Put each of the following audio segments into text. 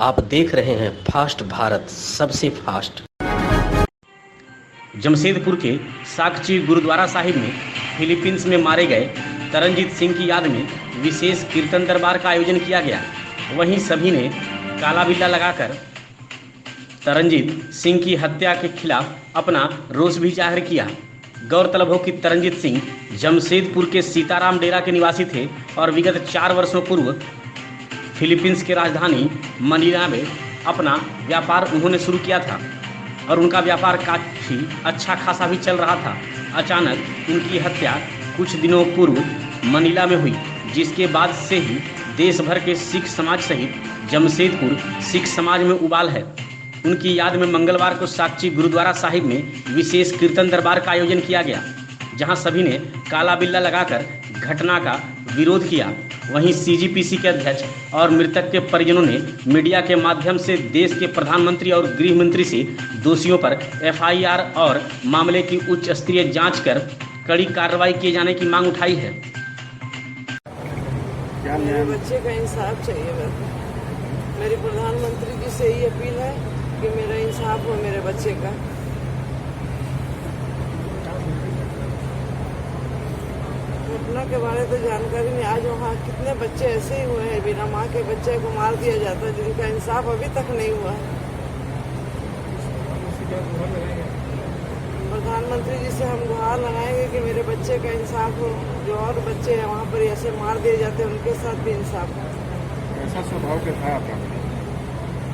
आप देख रहे हैं फास्ट भारत, सबसे फास्ट। जमशेदपुर के साकची गुरुद्वारा साहिब में फिलीपींस में मारे गए तरनजीत सिंह की याद में विशेष कीर्तन दरबार का आयोजन किया गया। वहीं सभी ने काला बिल्ला लगाकर तरनजीत सिंह की हत्या के खिलाफ अपना रोष भी जाहिर किया। गौरतलब हो कि तरनजीत सिंह जमशेदपुर के सीताराम डेरा के निवासी थे और विगत 4 वर्षों पूर्व फिलीपींस के राजधानी मनीला में अपना व्यापार उन्होंने शुरू किया था और उनका व्यापार काफ़ी अच्छा खासा भी चल रहा था। अचानक उनकी हत्या कुछ दिनों पूर्व मनीला में हुई, जिसके बाद से ही देश भर के सिख समाज सहित जमशेदपुर सिख समाज में उबाल है। उनकी याद में मंगलवार को साकची गुरुद्वारा साहिब में विशेष कीर्तन दरबार का आयोजन किया गया, जहां सभी ने काला बिल्ला लगाकर घटना का विरोध किया। वहीं सीजीपीसी के अध्यक्ष और मृतक के परिजनों ने मीडिया के माध्यम से देश के प्रधानमंत्री और गृह मंत्री से दोषियों पर एफआईआर और मामले की उच्च स्तरीय जांच कर कड़ी कार्रवाई किए जाने की मांग उठाई है। मेरे बच्चे का इंसाफ चाहिए। मेरी प्रधानमंत्री जी से यही अपील है कि मेरा इंसाफ हो मेरे बच्चे का। घटना के बारे तो जानकारी नहीं। आज वहाँ कितने बच्चे ऐसे ही हुए हैं, बिना माँ के बच्चे को मार दिया जाता है, जिनका इंसाफ अभी तक नहीं हुआ। प्रधानमंत्री जी से हम गुहार लगाएंगे कि मेरे बच्चे का इंसाफ हो। जो और बच्चे हैं वहाँ पर ऐसे मार दिए जाते हैं, उनके साथ भी इंसाफ हो। ऐसा स्वभाव क्या था आपका?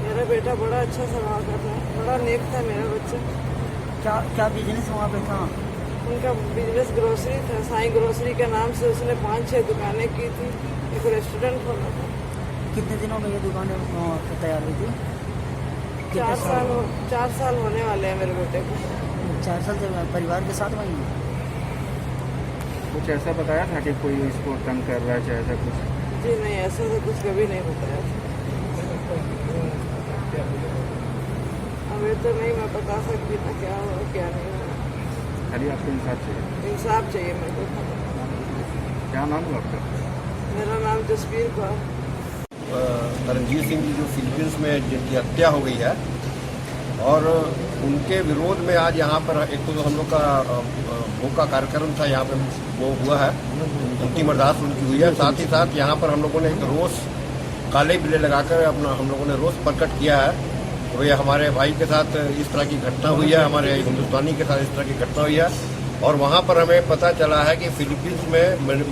मेरा बेटा बड़ा अच्छा स्वभाव का था, बड़ा नेक था मेरा बच्चा। क्या बिजनेस वहाँ पे था? उनका बिजनेस ग्रोसरी था। साई ग्रोसरी के नाम से उसने 5-6 दुकानें की थी, एक रेस्टोरेंट खोला था। कितने दिनों में ये दुकानें तैयार हुई थी? 4 साल होने वाले हैं मेरे बेटे को। 4 साल से परिवार के साथ वहीं? कुछ ऐसा बताया था कि कोई इसको तंग कर रहा है चाहे ऐसा कुछ? जी नहीं, ऐसा तो कुछ कभी नहीं बताया था। अभी तो नहीं मैं बता सकती था क्या हो क्या नहीं हो। खाली आपको इंसाफ चाहिए? इंसाफ चाहिए मेरे को। क्या नाम है आपका? मेरा नाम जसबीर कौर। तरनजीत सिंह की जो फिलीपींस में जिनकी हत्या हो गई है और उनके विरोध में आज यहाँ पर एक तो हम लोग का भोग का कार्यक्रम था, यहाँ पर वो हुआ है, अंतिम अरदास उनकी हुई है। साथ ही साथ यहाँ पर हम लोगों ने एक रोष काले बिल्ले लगाकर अपना हम लोगों ने रोष प्रकट किया है। तो ये हमारे भाई के साथ इस तरह की घटना हुई है, हमारे हिंदुस्तानी के साथ इस तरह की घटना हुई है। और वहाँ पर हमें पता चला है कि फिलीपींस में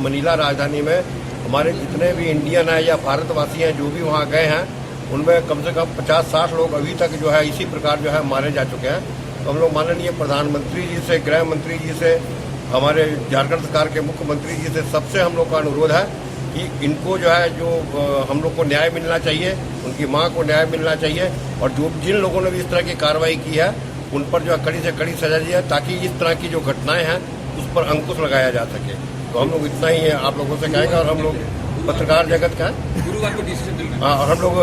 मनीला राजधानी में हमारे जितने भी इंडियन हैं या भारतवासी हैं जो भी वहाँ गए हैं, उनमें कम से कम 50-60 लोग अभी तक जो है इसी प्रकार जो है मारे जा चुके हैं। तो हम लोग माननीय प्रधानमंत्री जी से, गृह मंत्री जी से, हमारे झारखंड सरकार के मुख्यमंत्री जी से सबसे हम लोग का अनुरोध है कि इनको जो है जो हम लोग को न्याय मिलना चाहिए, उनकी मां को न्याय मिलना चाहिए और जो जिन लोगों ने भी इस तरह की कार्रवाई की है उन पर जो है कड़ी से कड़ी सजा दी है, ताकि इस तरह की जो घटनाएं हैं उस पर अंकुश लगाया जा सके। तो हम लोग इतना ही आप लोगों से कहेंगे। और हम लोग पत्रकार जगत का हाँ, और हम लोग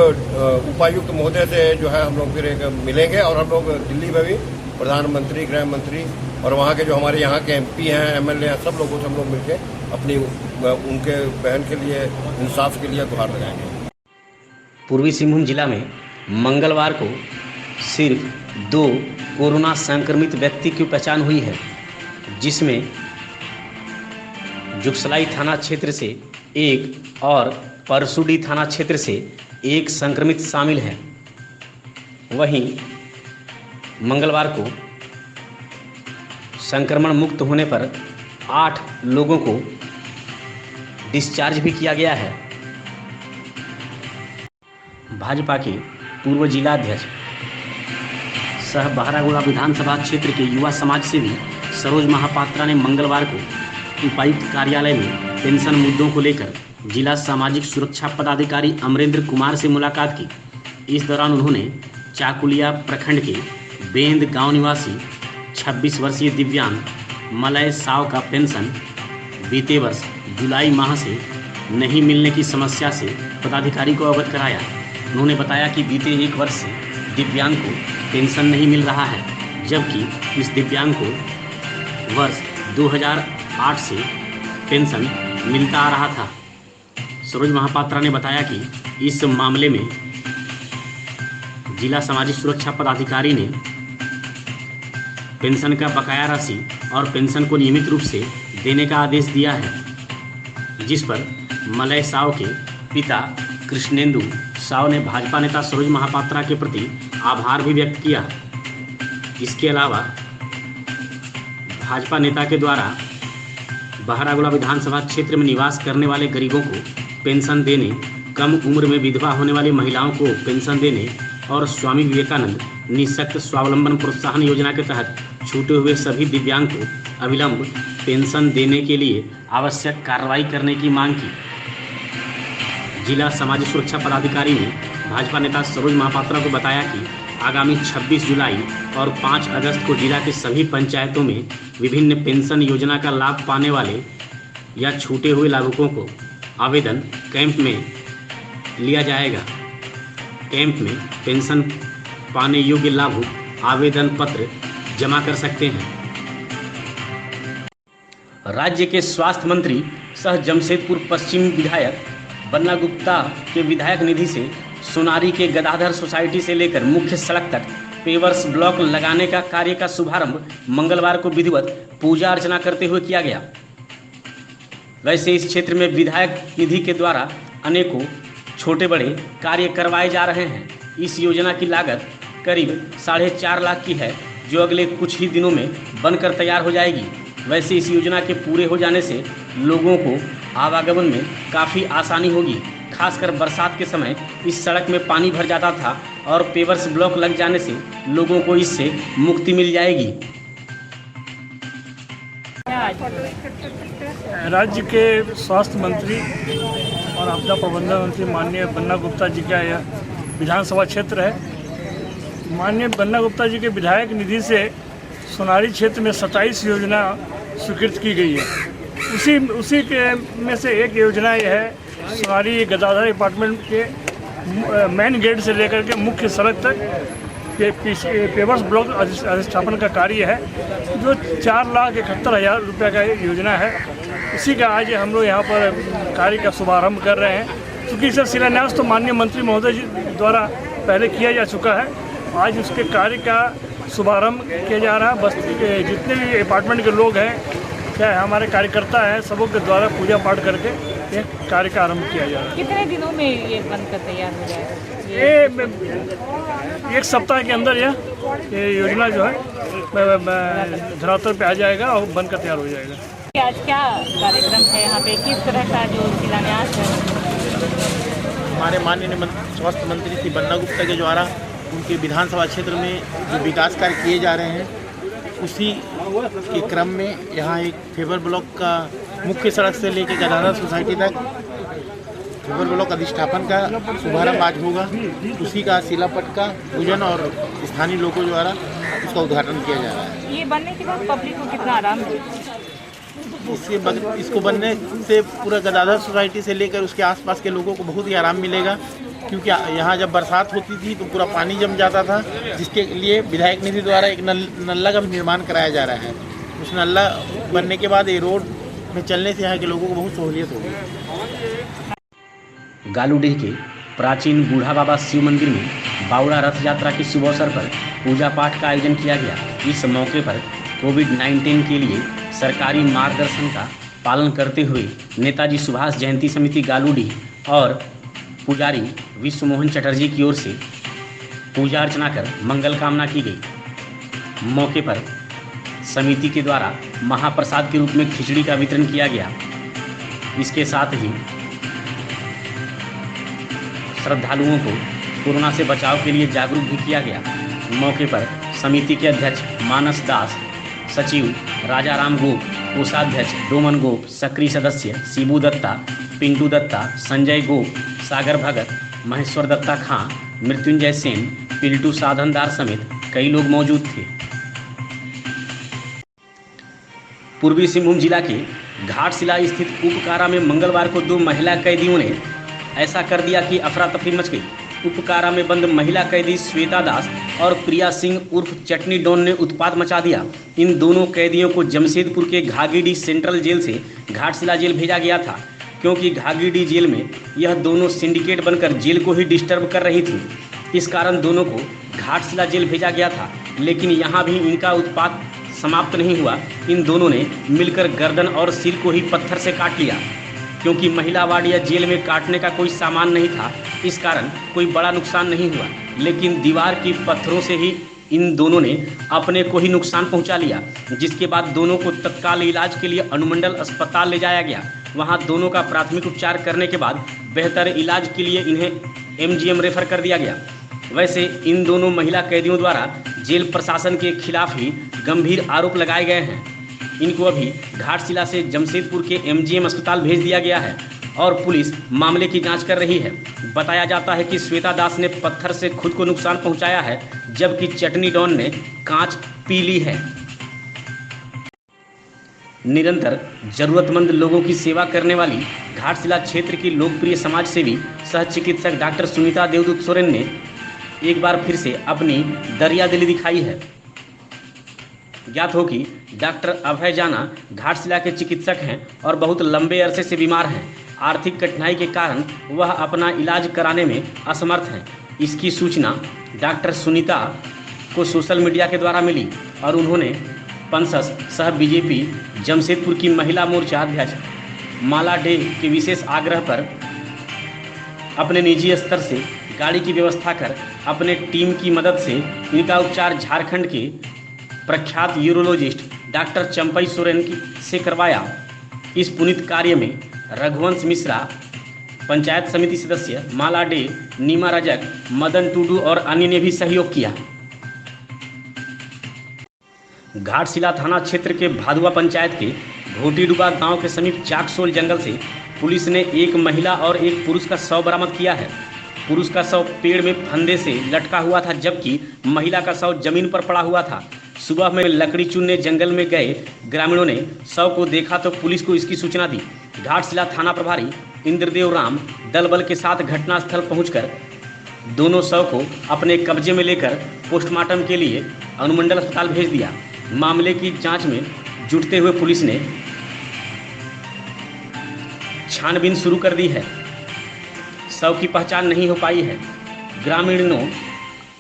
उपायुक्त महोदय से जो है हम लोग फिर एक मिलेंगे और हम लोग दिल्ली में भी प्रधानमंत्री, गृह मंत्री और वहाँ के जो हमारे यहाँ के एमपी हैं, एमएलए हैं, सब लोगों से हम लोग मिलकर अपनी उनके बहन के लिए इंसाफ के लिए गुहार लगाएंगे। पूर्वी सिंहभूम जिला में मंगलवार को सिर्फ 2 कोरोना संक्रमित व्यक्ति की पहचान हुई है, जिसमें जुगसलाई थाना क्षेत्र से 1 और परसुडी थाना क्षेत्र से 1 संक्रमित शामिल है। वहीं मंगलवार को संक्रमण मुक्त होने पर 8 लोगों को डिस्चार्ज भी किया गया है। भाजपा के पूर्व जिलाध्यक्ष सह बहरागोड़ा विधानसभा क्षेत्र के युवा समाज सेवी सरोज महापात्रा ने मंगलवार को उपायुक्त कार्यालय में पेंशन मुद्दों को लेकर जिला सामाजिक सुरक्षा पदाधिकारी अमरेंद्र कुमार से मुलाकात की। इस दौरान उन्होंने चाकुलिया प्रखंड के बेंद गांव निवासी 26 वर्षीय दिव्यांग मलय साव का पेंशन बीते वर्ष जुलाई माह से नहीं मिलने की समस्या से पदाधिकारी को अवगत कराया। उन्होंने बताया कि बीते 1 वर्ष से दिव्यांग को पेंशन नहीं मिल रहा है, जबकि इस दिव्यांग को वर्ष 2008 से पेंशन मिलता आ रहा था। सरोज महापात्रा ने बताया कि इस मामले में जिला सामाजिक सुरक्षा पदाधिकारी ने पेंशन का बकाया राशि और पेंशन को नियमित रूप से देने का आदेश दिया है, जिस पर मलय साव के पिता कृष्णेंदु साव ने भाजपा नेता सरोज महापात्रा के प्रति आभार भी व्यक्त किया। इसके अलावा भाजपा नेता के द्वारा बहरागोला विधानसभा क्षेत्र में निवास करने वाले गरीबों को पेंशन देने, कम उम्र में विधवा होने वाली महिलाओं को पेंशन देने और स्वामी विवेकानंद निःशक्त स्वावलंबन प्रोत्साहन योजना के तहत छूटे हुए सभी दिव्यांग को अविलंब पेंशन देने के लिए आवश्यक कार्रवाई करने की मांग की। जिला सामाजिक सुरक्षा पदाधिकारी ने भाजपा नेता सरोज महापात्रा को बताया कि आगामी 26 जुलाई और 5 अगस्त को जिला के सभी पंचायतों में विभिन्न पेंशन योजना का लाभ पाने वाले या छूटे हुए लाभुकों को आवेदन कैंप में लिया जाएगा। कैंप में पेंशन पाने योग्य लाभुक आवेदन पत्र जमा कर सकते हैं। राज्य के स्वास्थ्य मंत्री सह जमशेदपुर पश्चिम विधायक बन्ना गुप्ता के विधायक निधि से सोनारी के गदाधर सोसाइटी से लेकर मुख्य सड़क तक पेवर्स ब्लॉक लगाने का कार्य का शुभारंभ मंगलवार को विधिवत पूजा अर्चना करते हुए किया गया। वैसे इस क्षेत्र में विधायक निधि के द्वारा अनेकों छोटे बड़े कार्य करवाए जा रहे हैं। इस योजना की लागत करीब 4.5 लाख की है, जो अगले कुछ ही दिनों में बनकर तैयार हो जाएगी। वैसे इस योजना के पूरे हो जाने से लोगों को आवागमन में काफ़ी आसानी होगी। खासकर बरसात के समय इस सड़क में पानी भर जाता था और पेवर्स ब्लॉक लग जाने से लोगों को इससे मुक्ति मिल जाएगी। राज्य के स्वास्थ्य मंत्री और आपदा प्रबंधन मंत्री माननीय बन्ना गुप्ता जी का यह विधानसभा क्षेत्र है। माननीय बन्ना गुप्ता जी के विधायक निधि से सोनारी क्षेत्र में 27 योजना स्वीकृत की गई है। उसी के में से एक योजना यह है सोनारी गदाधर अपार्टमेंट के मेन गेट से लेकर के मुख्य सड़क तक पेवर्स ब्लॉक अधिष्ठापन का कार्य है, जो 4,71,000 रुपये का योजना है। इसी का आज हम लोग यहाँ पर कार्य का शुभारंभ कर रहे हैं। क्योंकि इसका शिलान्यास तो माननीय मंत्री महोदय जी द्वारा पहले किया जा चुका है, आज उसके कार्य का शुभारंभ किया जा रहा है। बस्ती के जितने भी अपार्टमेंट के लोग हैं, चाहे हमारे कार्यकर्ता हैं, सबों के द्वारा पूजा पाठ करके ये कार्य का आरंभ किया जा रहा है। कितने दिनों में ये बनकर तैयार हो जाएगा? ये 1 सप्ताह के अंदर ये योजना जो है धरातल पे आ जाएगा और बनकर तैयार हो जाएगा। आज क्या कार्यक्रम है यहाँ पे, किस तरह का जो शिलान्यास है? हमारे माननीय स्वास्थ्य मंत्री श्री बन्ना गुप्ता के द्वारा उनके विधानसभा क्षेत्र में जो विकास कार्य किए जा रहे हैं, उसी के क्रम में यहाँ एक फेवर ब्लॉक का मुख्य सड़क से लेकर गदाधर सोसाइटी तक फेवर ब्लॉक अधिष्ठापन का शुभारंभ आज होगा। उसी का शिलापट का पूजन और स्थानीय लोगों द्वारा इसका उद्घाटन किया जा रहा है। ये बनने के बाद पब्लिक को कितना आराम है? इसको बनने से पूरा गदाधर सोसाइटी से लेकर उसके आसपास के लोगों को बहुत ही आराम मिलेगा, क्योंकि यहाँ जब बरसात होती थी तो पूरा पानी जम जाता था, जिसके लिए विधायक निधि द्वारा एक नल्ला का भी निर्माण कराया जा रहा है। उस नल्ला बनने के बाद ये रोड में चलने से यहाँ के लोगों को बहुत सहूलियत होगी। गालूडीह के प्राचीन बूढ़ा बाबा शिव मंदिर में बावड़ा रथ यात्रा के शुभ अवसर पर पूजा पाठ का आयोजन किया गया। इस मौके पर कोविड-19 के लिए सरकारी मार्गदर्शन का पालन करते हुए नेताजी सुभाष जयंती समिति गालूडीह और पुजारी विश्वमोहन चटर्जी की ओर से पूजा अर्चना कर मंगल कामना की गई। मौके पर समिति के द्वारा महाप्रसाद के रूप में खिचड़ी का वितरण किया गया। इसके साथ ही श्रद्धालुओं को कोरोना से बचाव के लिए जागरूक भी किया गया। मौके पर समिति के अध्यक्ष मानस दास, सचिव राजाराम गोप, कोषाध्यक्ष डोमन गोप, सक्रिय सदस्य शिबू दत्ता, पिंटू दत्ता, संजय गोप, सागर भगत, महेश्वर दत्ता खां, मृत्युंजय सेन, पिल्टू साधनदार समेत कई लोग मौजूद थे। पूर्वी सिंहभूम जिला के घाटशिला स्थित उपकारा में मंगलवार को 2 महिला कैदियों ने ऐसा कर दिया कि अफरा तफरी मच गई। उपकारा में बंद महिला कैदी श्वेता दास और प्रिया सिंह उर्फ चटनी डॉन ने उत्पात मचा दिया। इन दोनों कैदियों को जमशेदपुर के घागीडीह सेंट्रल जेल से घाटशिला जेल भेजा गया था, क्योंकि घागीडीह जेल में यह दोनों सिंडिकेट बनकर जेल को ही डिस्टर्ब कर रही थी। इस कारण दोनों को घाटशिला जेल भेजा गया था, लेकिन यहाँ भी इनका उत्पात समाप्त नहीं हुआ। इन दोनों ने मिलकर गर्दन और सिर को ही पत्थर से काट लिया। क्योंकि महिला वार्ड या जेल में काटने का कोई सामान नहीं था, इस कारण कोई बड़ा नुकसान नहीं हुआ, लेकिन दीवार की पत्थरों से ही इन दोनों ने अपने को ही नुकसान पहुंचा लिया, जिसके बाद दोनों को तत्काल इलाज के लिए अनुमंडल अस्पताल ले जाया गया। वहां दोनों का प्राथमिक उपचार करने के बाद बेहतर इलाज के लिए इन्हें एमजीएम रेफर कर दिया गया। वैसे इन दोनों महिला कैदियों द्वारा जेल प्रशासन के खिलाफ ही गंभीर आरोप लगाए गए हैं। इनको अभी घाटशिला से जमशेदपुर के एमजीएम अस्पताल भेज दिया गया है और पुलिस मामले की जांच कर रही है। बताया जाता है कि श्वेता दास ने पत्थर से खुद को नुकसान पहुंचाया है, जबकि चटनी डॉन ने कांच पी ली है। निरंतर जरूरतमंद लोगों की सेवा करने वाली घाटशिला क्षेत्र की लोकप्रिय समाज सेवी सह चिकित्सक डॉक्टर सुनीता देवदूत सोरेन ने एक बार फिर से अपनी दरियादिली दिखाई है। ज्ञात हो कि डॉक्टर अभय जाना घाटशिला के चिकित्सक हैं और बहुत लंबे अरसे से बीमार हैं। आर्थिक कठिनाई के कारण वह अपना इलाज कराने में असमर्थ हैं। इसकी सूचना डॉक्टर सुनीता को सोशल मीडिया के द्वारा मिली और उन्होंने पंसस सह बीजेपी जमशेदपुर की महिला मोर्चा अध्यक्ष माला डे के विशेष आग्रह पर अपने निजी स्तर से गाड़ी की व्यवस्था कर अपने टीम की मदद से इनका उपचार झारखंड के प्रख्यात यूरोलॉजिस्ट डॉक्टर चंपई सोरेन से करवाया। इस पुनीत कार्य में रघुवंश मिश्रा, पंचायत समिति सदस्य माला डे, नीमा रजक, मदन टूडू और अन्य ने भी सहयोग किया। घाटशिला थाना क्षेत्र के भादुआ पंचायत के घोटीडुबा गांव के समीप चाकसोल जंगल से पुलिस ने एक महिला और एक पुरुष का शव बरामद किया है। पुरुष का शव पेड़ में फंदे से लटका हुआ था, जबकि महिला का शव जमीन पर पड़ा हुआ था। सुबह में लकड़ी चुनने जंगल में गए ग्रामीणों ने शव को देखा तो पुलिस को इसकी सूचना दी। घाटशिला थाना प्रभारी इंद्रदेव राम दल बल के साथ घटनास्थल पहुंचकर दोनों शव को अपने कब्जे में लेकर पोस्टमार्टम के लिए अनुमंडल अस्पताल भेज दिया। मामले की जांच में जुटते हुए पुलिस ने छानबीन शुरू कर दी है। शव की पहचान नहीं हो पाई है। ग्रामीणों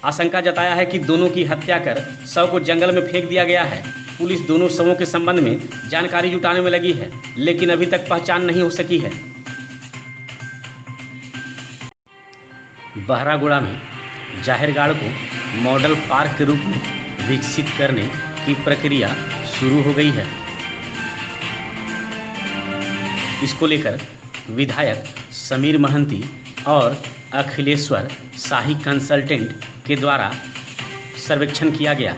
आशंका जताया है कि दोनों की हत्या कर शव को जंगल में फेंक दिया गया है। पुलिस दोनों शवों के संबंध में जानकारी जुटाने में लगी है, लेकिन अभी तक पहचान नहीं हो सकी है। बहरागोड़ा में जाहिरगाड़ को मॉडल पार्क के रूप में विकसित करने की प्रक्रिया शुरू हो गई है। इसको लेकर विधायक समीर महंती और अखिलेश्वर शाही कंसल्टेंट के द्वारा सर्वेक्षण किया गया।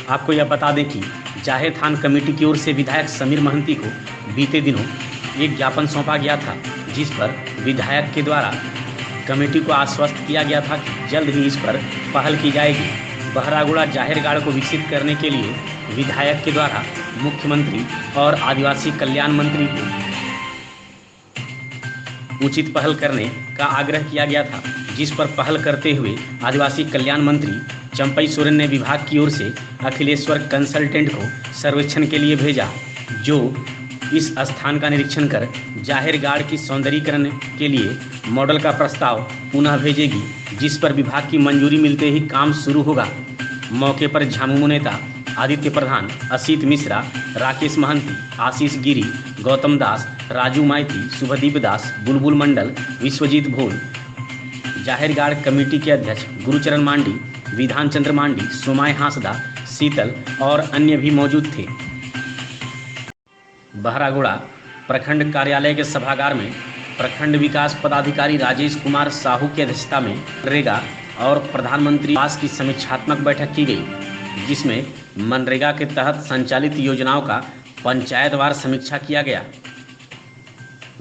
आपको यह बता दें कि जाहिर थान कमेटी की ओर से विधायक समीर महंती को बीते दिनों एक ज्ञापन सौंपा गया था, जिस पर विधायक के द्वारा कमेटी को आश्वस्त किया गया था कि जल्द ही इस पर पहल की जाएगी। बहरागोड़ा जाहिरगाड़ को विकसित करने के लिए विधायक के द्वारा मुख्यमंत्री और आदिवासी कल्याण मंत्री को उचित पहल करने का आग्रह किया गया था, जिस पर पहल करते हुए आदिवासी कल्याण मंत्री चंपई सोरेन ने विभाग की ओर से अखिलेश्वर कंसल्टेंट को सर्वेक्षण के लिए भेजा, जो इस स्थान का निरीक्षण कर जाहिरगाड़ की सौंदर्यीकरण के लिए मॉडल का प्रस्ताव पुनः भेजेगी, जिस पर विभाग की मंजूरी मिलते ही काम शुरू होगा। मौके पर झामुमो नेता आदित्य प्रधान, असित मिश्रा, राकेश महंती, आशीष गिरी, गौतम दास, राजू माइती, शुभदीप दास, बुलबुल मंडल, विश्वजीत भोल, जाहिरगाड़ कमेटी के अध्यक्ष गुरुचरण मांडी, विधान चंद्र मांडी, सोमाय हांसदा, शीतल और अन्य भी मौजूद थे। बहरागोड़ा प्रखंड कार्यालय के सभागार में प्रखंड विकास पदाधिकारी राजेश कुमार साहू की अध्यक्षता में मनरेगा और प्रधानमंत्री आवास की समीक्षात्मक बैठक की गई, जिसमें मनरेगा के तहत संचालित योजनाओं का पंचायतवार समीक्षा किया गया।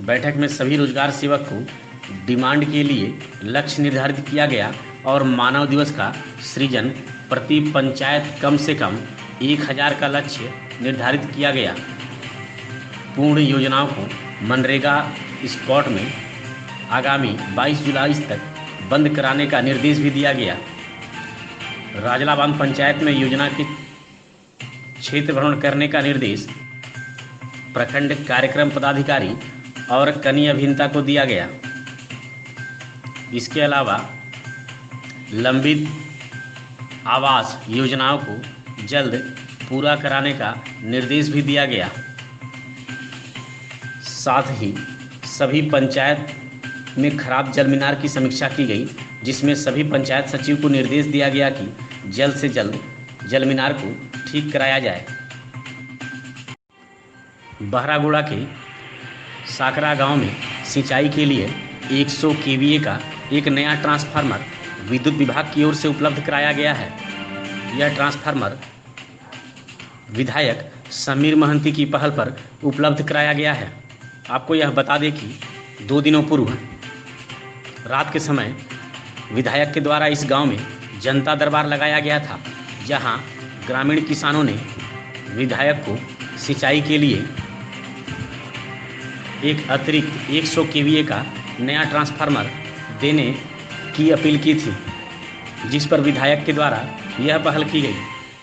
बैठक में सभी रोजगार सेवक को डिमांड के लिए लक्ष्य निर्धारित किया गया और मानव दिवस का सृजन प्रति पंचायत कम से कम 1000 का लक्ष्य निर्धारित किया गया। पूर्ण योजनाओं को मनरेगा स्पॉट में आगामी 22 जुलाई तक बंद कराने का निर्देश भी दिया गया। राजलाबांध पंचायत में योजना के क्षेत्र भ्रमण करने का निर्देश प्रखंड कार्यक्रम पदाधिकारी और कनीय अभियंता को दिया गया। इसके अलावा लंबित आवास योजनाओं को जल्द पूरा कराने का निर्देश भी दिया गया। साथ ही सभी पंचायत में खराब जल मीनार की समीक्षा की गई, जिसमें सभी पंचायत सचिव को निर्देश दिया गया कि जल्द से जल्द जल मीनार को ठीक कराया जाए। बहरागोड़ा के साकरा गांव में सिंचाई के लिए 100 केवीए का एक नया ट्रांसफार्मर विद्युत विभाग की ओर से उपलब्ध कराया गया है। यह ट्रांसफार्मर विधायक समीर महंती की पहल पर उपलब्ध कराया गया है। आपको यह बता दें कि 2 दिनों पूर्व रात के समय विधायक के द्वारा इस गांव में जनता दरबार लगाया गया था, जहां ग्रामीण किसानों ने विधायक को सिंचाई के लिए एक अतिरिक्त 100 केवीए का नया ट्रांसफार्मर देने की अपील की थी, जिस पर विधायक के द्वारा यह पहल की गई।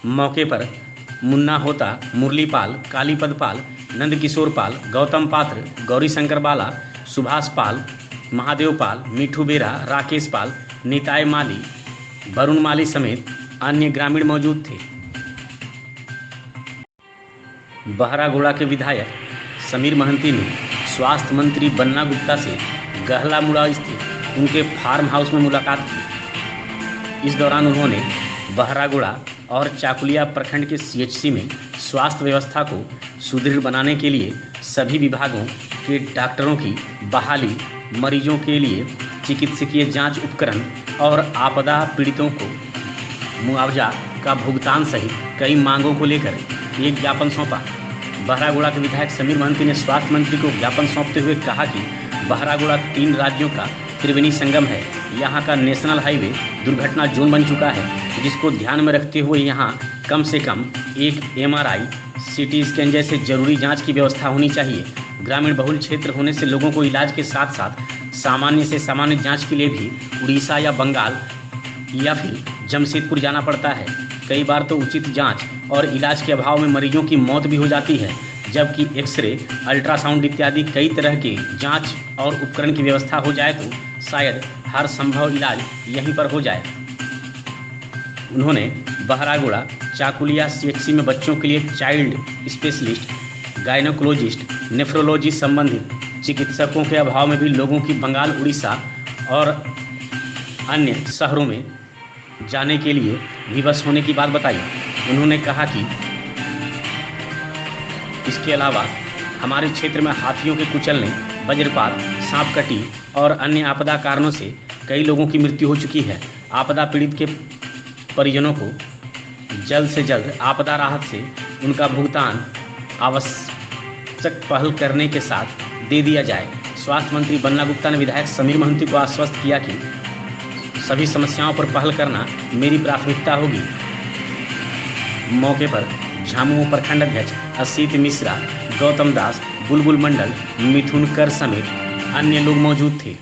मौके पर मुन्ना होता, मुरली पाल, कालीपद पाल, नंद किशोर पाल, गौतम पात्र, गौरी शंकर बाला, सुभाष पाल, महादेव पाल, मिठू बेरा, राकेश पाल, निताय माली, वरुण माली समेत अन्य ग्रामीण मौजूद थे। बहरागोड़ा के विधायक समीर महंती ने स्वास्थ्य मंत्री बन्ना गुप्ता से गहला मुड़ा स्थित उनके फार्म हाउस में मुलाकात की। इस दौरान उन्होंने बहरागोड़ा और चाकुलिया प्रखंड के सीएचसी में स्वास्थ्य व्यवस्था को सुदृढ़ बनाने के लिए सभी विभागों के डॉक्टरों की बहाली, मरीजों के लिए चिकित्सकीय जांच उपकरण और आपदा पीड़ितों को मुआवजा का भुगतान सहित कई मांगों को लेकर एक ज्ञापन सौंपा। बहरागोड़ा के विधायक समीर महंती ने स्वास्थ्य मंत्री को ज्ञापन सौंपते हुए कहा कि बहरागोड़ा 3 राज्यों का त्रिवेणी संगम है। यहाँ का नेशनल हाईवे दुर्घटना जोन बन चुका है, जिसको ध्यान में रखते हुए यहाँ कम से कम एक MRI, CT स्कैन जैसे जरूरी जांच की व्यवस्था होनी चाहिए। ग्रामीण बहुल क्षेत्र होने से लोगों को इलाज के साथ साथ सामान्य से सामान्य जांच के लिए भी उड़ीसा या बंगाल या फिर जमशेदपुर जाना पड़ता है। कई बार तो उचित जांच और इलाज के अभाव में मरीजों की मौत भी हो जाती है, जबकि एक्सरे, अल्ट्रासाउंड इत्यादि कई तरह के जांच और उपकरण की व्यवस्था हो जाए तो शायद हर संभव इलाज यहीं पर हो जाए। उन्होंने बहरागोड़ा चाकुलिया CHC में बच्चों के लिए चाइल्ड स्पेशलिस्ट, गायनोकोलॉजिस्ट, नेफ्रोलॉजी संबंधित चिकित्सकों के अभाव में भी लोगों की बंगाल, उड़ीसा और अन्य शहरों में जाने के लिए विवश होने की बात बताई। उन्होंने कहा कि इसके अलावा हमारे क्षेत्र में हाथियों के कुचलने, वज्रपात, सांप कटी और अन्य आपदा कारणों से कई लोगों की मृत्यु हो चुकी है। आपदा पीड़ित के परिजनों को जल्द से जल्द आपदा राहत से उनका भुगतान आवश्यक पहल करने के साथ दे दिया जाए। स्वास्थ्य मंत्री बन्ना गुप्ता ने विधायक समीर महंती को आश्वस्त किया कि सभी समस्याओं पर पहल करना मेरी प्राथमिकता होगी। मौके पर झामुमो प्रखंड अध्यक्ष असित मिश्रा, गौतम दास, बुलबुल मंडल, मिथुन कर समेत अन्य लोग मौजूद थे।